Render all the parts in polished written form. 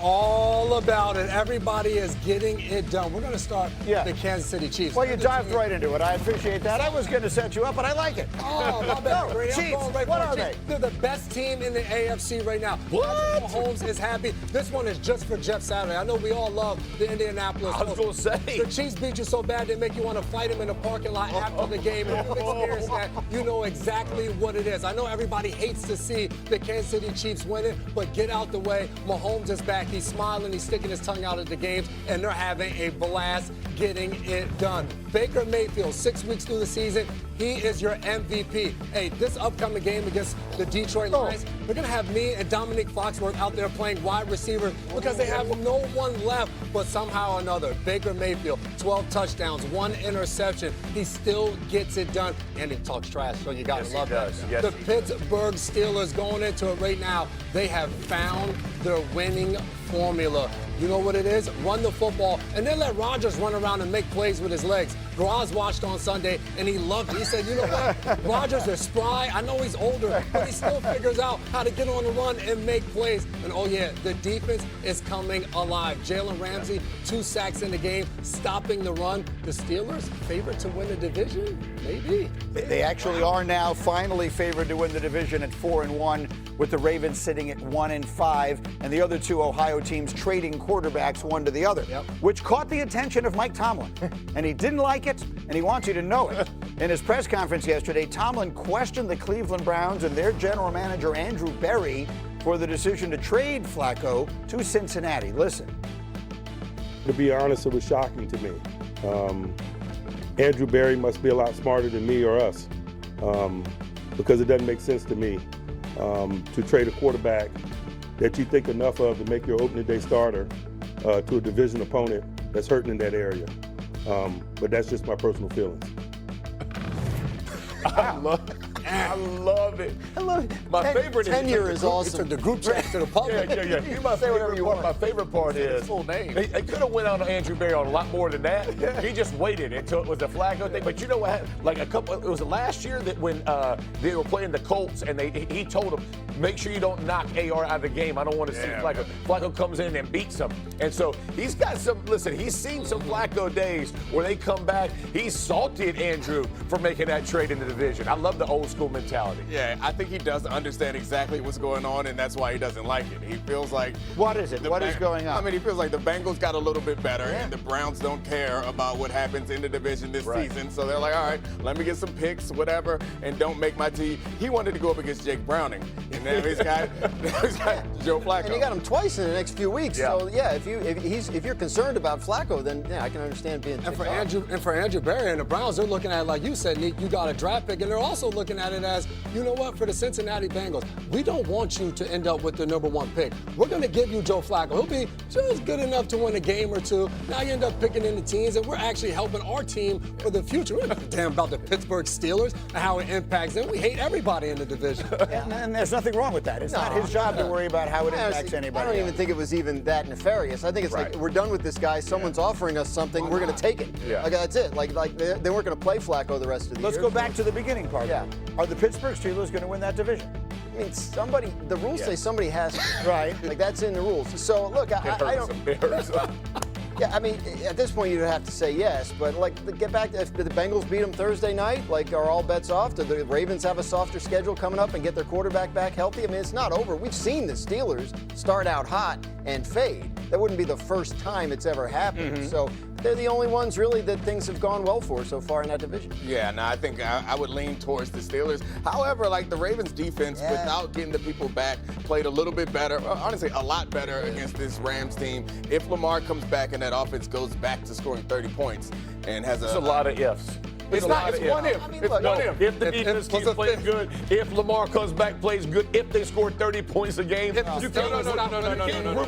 all about it. Everybody is getting it done. We're going to start with the Kansas City Chiefs. Well, you dived right into it. I appreciate that. I was going to set you up, but I like it. Oh, my bad. No, Chiefs, what are they? They're the best team in the AFC right now. What? Mahomes is happy. This one is just for Jeff Saturday. I know we all love the Indianapolis Colts. I was going to say. The Chiefs beat you so bad they make you want to fight him in the parking lot after the game. And you've experienced that. You know exactly what it is. I know everybody hates to see the Kansas City Chiefs winning, but get out the way. Mahomes is back. He's smiling. He's sticking his tongue out at the games, and they're having a blast getting it done. Baker Mayfield, 6 weeks through the season, he is your MVP. Hey, this upcoming game against the Detroit Lions, they're going to have me and Dominique Foxworth out there playing wide receiver because they have no one left. But somehow or another, Baker Mayfield, 12 touchdowns, 1 interception. He still gets it done, and he talks trash, so you got to love that. Yes, the Pittsburgh Steelers going into it right now, they have found their winning formula. You know what it is? Run the football, and then let Rodgers run around and make plays with his legs. Graz watched on Sunday, and he loved it. He said, you know what? Rodgers is spry. I know he's older, but he still figures out how to get on the run and make plays. And, oh, yeah, the defense is coming alive. Jalen Ramsey, 2 sacks in the game, stopping the run. The Steelers, favorite to win the division? Maybe. They actually are now finally favored to win the division at 4-1, with the Ravens sitting at 1-5, and the other 2 Ohio teams trading quarterbacks one to the other, which caught the attention of Mike Tomlin. And he didn't like it, and he wants you to know it. In his press conference yesterday, Tomlin questioned the Cleveland Browns and their general manager, Andrew Berry, for the decision to trade Flacco to Cincinnati. Listen. To be honest, it was shocking to me. Andrew Berry must be a lot smarter than me or us, because it doesn't make sense to me to trade a quarterback that you think enough of to make your opening day starter to a division opponent that's hurting in that area. But that's just my personal feelings. I love it. I love it. My favorite tenure is awesome. The group chat to the public. Yeah. My favorite part is full name. They could have went on Andrew Berry on a lot more than that. He just waited until it was the Flacco thing. But you know what? Like it was last year that when they were playing the Colts and he told them, make sure you don't knock AR out of the game. I don't want to see Flacco. Flacco comes in and beats him. And so he's got he's seen some Flacco days where they come back. He's salted Andrew for making that trade in the division. I love the old school mentality. Yeah, I think he does understand exactly what's going on, and that's why he doesn't like it. He feels like... What is it? What is going on? I mean, he feels like the Bengals got a little bit better, and the Browns don't care about what happens in the division this season. So they're like, all right, let me get some picks, whatever, and don't make my team. He wanted to go up against Jake Browning, and now he's got Joe Flacco. And you got him twice in the next few weeks. Yeah. So, yeah, if you're concerned about Flacco, then, yeah, I can understand being and for Andrew Berry and the Browns, they're looking at it like you said, Nick, you got a draft pick, and they're also looking at it as, you know what, for the Cincinnati Bengals, we don't want you to end up with the #1 pick. We're going to give you Joe Flacco. He'll be just good enough to win a game or two. Now you end up picking in the teams, and we're actually helping our team for the future. We don't give a damn about the Pittsburgh Steelers and how it impacts them. We hate everybody in the division. And there's nothing wrong with that. It's not his job to worry about how it impacts anybody. I don't even think it was even that nefarious. I think it's like, we're done with this guy. Someone's offering us something. We're going to take it. Yeah. Like, that's it. Like they weren't going to play Flacco the rest of the year. Let's go back to the beginning part. Yeah. Are the Pittsburgh Steelers going to win that division? I mean, the rules say somebody has to. Right. Like, that's in the rules. So, look, I don't. Yeah, I mean, at this point, you'd have to say yes. But, like, get back to if the Bengals beat them Thursday night, like, are all bets off? Do the Ravens have a softer schedule coming up and get their quarterback back healthy? I mean, it's not over. We've seen the Steelers start out hot and fade. That wouldn't be the first time it's ever happened. So they're the only ones, really, that things have gone well for so far in that division. Yeah, no, I think I would lean towards the Steelers. However, like the Ravens defense, without getting the people back, played a little bit better, honestly, a lot better against this Rams team. If Lamar comes back and that offense goes back to scoring 30 points and has It's a lot of ifs. It's one if. I mean, It's look, one if. If the defense keeps playing good, if Lamar comes back, plays good, if they score 30 points a game, you can't group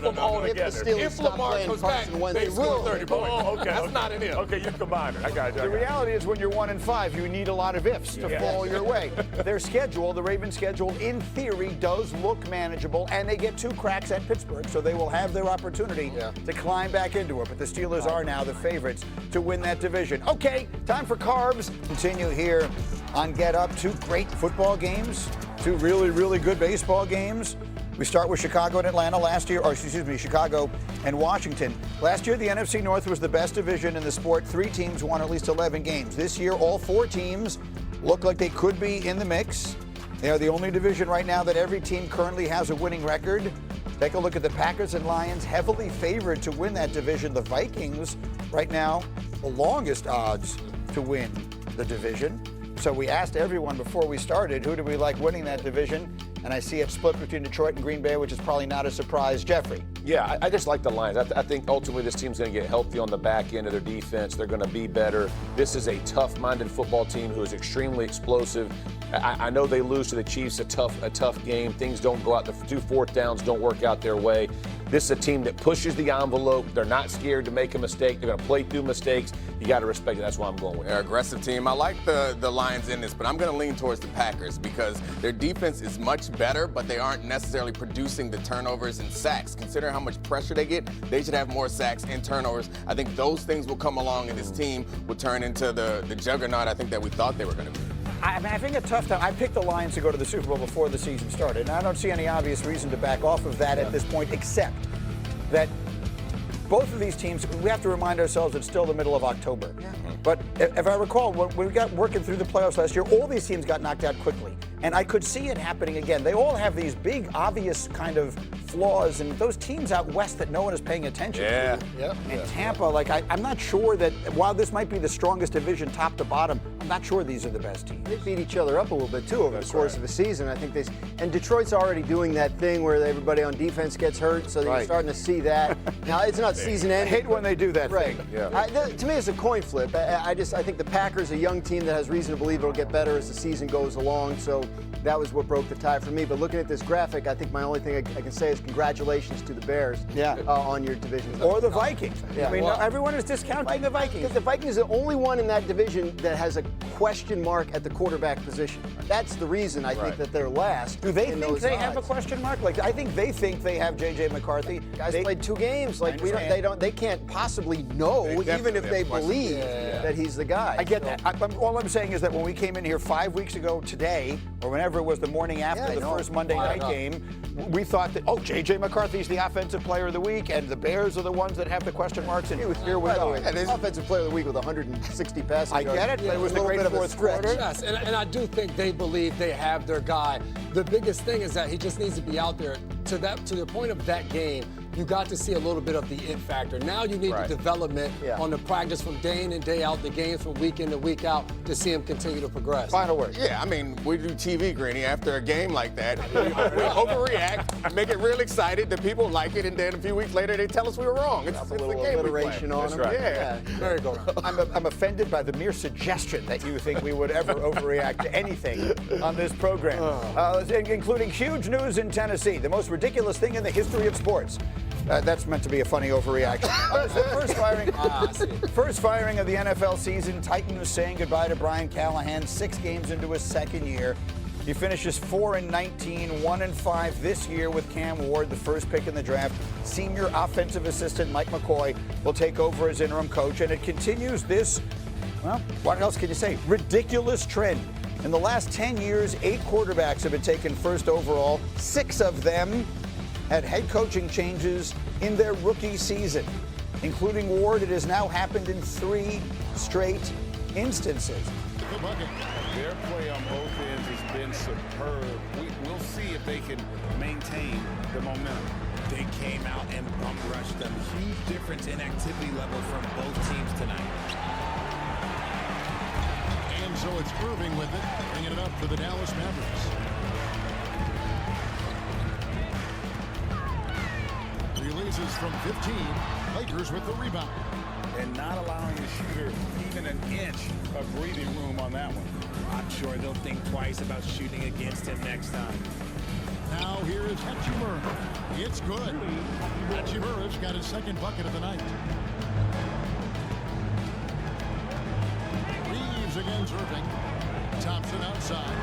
them all together. If Lamar comes back, they score 30 points. Oh, okay. That's not an if. Okay, you combine it. I got you. The reality is when you're 1-5, you need a lot of ifs to fall your way. Their schedule, the Ravens' schedule, in theory, does look manageable, and they get 2 cracks at Pittsburgh, so they will have their opportunity to climb back into it. But the Steelers are now the favorites to win that division. Okay, time for carbs. Continue here on Get Up. 2 great football games, 2 really, really good baseball games. We start with Chicago and Atlanta last year, or excuse me, Chicago and Washington. Last year, the NFC North was the best division in the sport. 3 teams won at least 11 games. This year, all 4 teams look like they could be in the mix. They are the only division right now that every team currently has a winning record. Take a look at the Packers and Lions, heavily favored to win that division. The Vikings, right now, the longest odds to win the division. So we asked everyone before we started, who do we like winning that division? And I see it split between Detroit and Green Bay, which is probably not a surprise. Jeffrey. Yeah, I just like the Lions. I think ultimately this team's going to get healthy on the back end of their defense. They're going to be better. This is a tough-minded football team who is extremely explosive. I know they lose to the Chiefs, a tough game. Things don't go out. The 2 4th downs don't work out their way. This is a team that pushes the envelope. They're not scared to make a mistake. They're going to play through mistakes. You got to respect it. That's why I'm going with it. They're an aggressive team. I like the Lions in this, but I'm going to lean towards the Packers because their defense is much better, but they aren't necessarily producing the turnovers and sacks. Considering how much pressure they get, they should have more sacks and turnovers. I think those things will come along, and this team will turn into the juggernaut I think that we thought they were going to be. I'm having a tough time. I picked the Lions to go to the Super Bowl before the season started, and I don't see any obvious reason to back off of that at this point, except that both of these teams, we have to remind ourselves it's still the middle of October. Yeah. But if I recall, when we got working through the playoffs last year, all these teams got knocked out quickly. And I could see it happening again. They all have these big, obvious kind of flaws, and those teams out west that no one is paying attention to. Yep. And Tampa, I'm not sure that while this might be the strongest division top to bottom, I'm not sure these are the best teams. They beat each other up a little bit too over the course of a season. I think and Detroit's already doing that thing where everybody on defense gets hurt, so you're starting to see that. Now it's not season I ending. hate when they do that Right. thing. Yeah. To me, it's a coin flip. I think the Packers, a young team that has reason to believe it'll get better as the season goes along. So that was what broke the tie for me. But looking at this graphic, I think my only thing I can say is congratulations to the Bears on your division. Or the Vikings. Yeah. I mean, everyone is discounting the Vikings. Because the Vikings are the only one in that division that has a question mark at the quarterback position. That's the reason I think that they're last. Do they think they have a question mark? I think they think they have J.J. McCarthy. Guys played 2 games. They can't possibly know, even if they believe that he's the guy. I get that. All I'm saying is that when we came in here 5 weeks ago today, or whenever it was the morning after the first Monday night game, we thought that, J.J. McCarthy's the offensive player of the week, and the Bears are the ones that have the question marks, and here we go. Offensive player of the week with 160 passing yards. I get it, but it was a the little great bit of a fourth stretch. quarter. Yes, and I do think they believe they have their guy. The biggest thing is that he just needs to be out there. To the point of that game, you got to see a little bit of the it factor. Now you need the development on the practice from day in and day out, the games from week in to week out to see him continue to progress. Final word. Yeah, I mean, we do TV, Greeny, after a game like that. We overreact, make it real excited, the people like it, and then a few weeks later they tell us we were wrong. It's a little a game alliteration on them. Right. Yeah. There you go. I'm offended by the mere suggestion that you think we would ever overreact to anything on this program, including huge news in Tennessee, the most ridiculous thing in the history of sports. That's meant to be a funny overreaction. First firing of the NFL season. Titans saying goodbye to Brian Callahan 6 games into his second year. He finishes 4-19, 1-5 this year with Cam Ward, the first pick in the draft. Senior offensive assistant Mike McCoy will take over as interim coach, and it continues this, what else can you say? Ridiculous trend. In the last 10 years, 8 quarterbacks have been taken first overall. 6 of them had head coaching changes in their rookie season, including Ward. It has now happened in 3 straight instances. Their play on both ends has been superb. We'll see if they can maintain the momentum. They came out and bum rushed them. Huge difference in activity level from both teams tonight. And so it's Irving with it, bringing it up for the Dallas Mavericks. Releases from 15. Lakers with the rebound. And not allowing the shooter even an inch of breathing room on that one. I'm sure they'll think twice about shooting against him next time. Now here is Hachimura. It's good. Hachimura's got his second bucket of the night. Reeves against Irving. Thompson outside.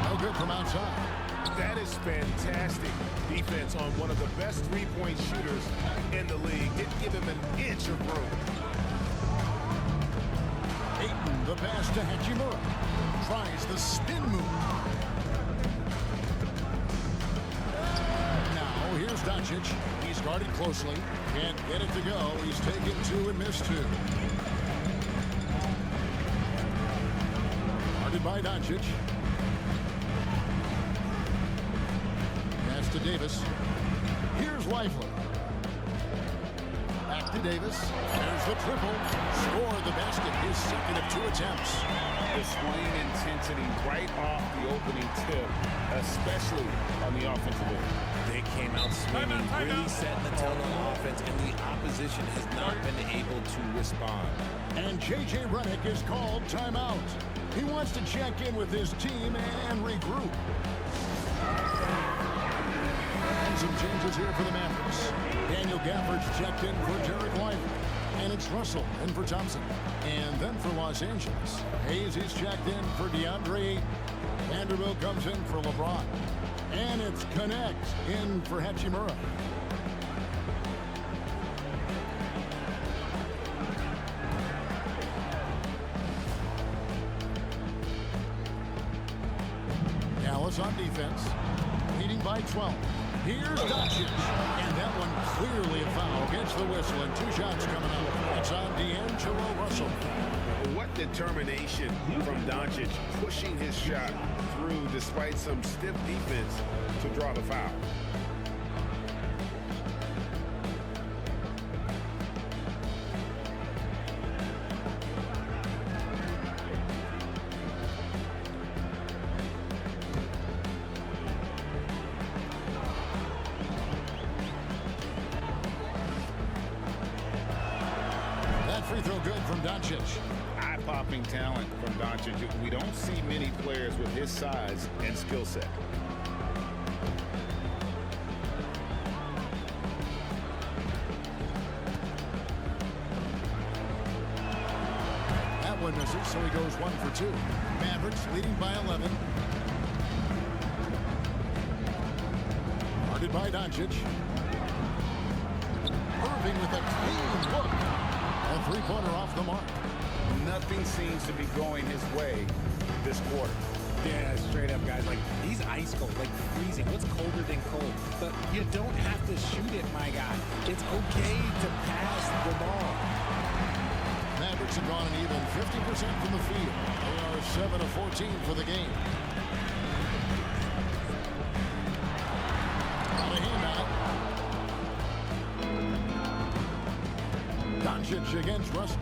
No good from outside. That is fantastic defense on one of the best three-point shooters in the league. Didn't give him an inch of room. Ayton, the pass to Hachimura. Tries the spin move. Doncic. He's guarded closely. Can't get it to go. He's taken 2 and missed 2. Guarded by Doncic. Pass to Davis. Here's Lively. Back to Davis. There's the triple. Scored the basket. His second of 2 attempts. Displaying intensity right off the opening tip, especially on the offensive end. They came out swinging, really setting the tone on offense, and the opposition has not been able to respond. And J.J. Redick is called timeout. He wants to check in with his team and regroup. And some changes here for the Mavericks. Daniel Gafford's checked in for Derek Lively. And it's Russell in for Thompson. And then for Los Angeles, Hayes is checked in for DeAndre. Vanderbilt comes in for LeBron. And it's Connect in for Hachimura. Dallas on defense, leading by 12. Here's Doncic, and that one clearly a foul. Gets the whistle, and 2 shots coming up. It's on D'Angelo Russell. What determination from Doncic, pushing his shot through despite some stiff defense to draw the foul. Free throw good from Doncic. Eye-popping talent from Doncic. We don't see many players with his size and skill set. That one misses, so he goes 1 for 2. Mavericks leading by 11. Guarded by Doncic. Irving with a clean look. A 3-pointer off the mark. Nothing seems to be going his way this quarter. Yeah, straight up, guys. Like, he's ice cold, like freezing. What's colder than cold? But you don't have to shoot it, my guy. It's okay to pass the ball. Mavericks have gone an even 50% from the field. They are 7 of 14 for the game. Got a hand on it. Doncic against Russell.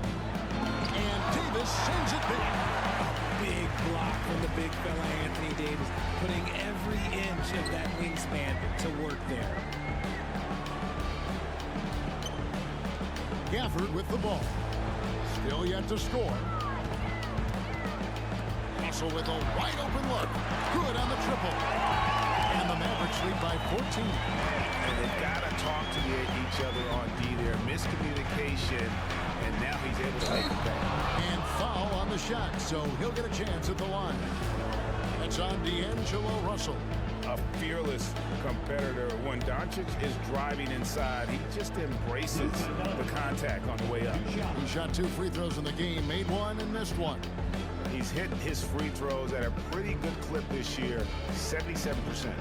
And Davis sends it back. Big block from the big fella Anthony Davis, putting every inch of that wingspan to work there. Gafford with the ball. Still yet to score. Russell with a wide open look. Good on the triple. And the Mavericks lead by 14. And they've got to talk to each other on D there. Miscommunication, and now he's able to make it back. And foul on the shot, so he'll get a chance at the line. That's on D'Angelo Russell. A fearless competitor. When Doncic is driving inside, he just embraces the contact on the way up. He shot 2 free throws in the game, made 1 and missed 1. He's hit his free throws at a pretty good clip this year, 77%.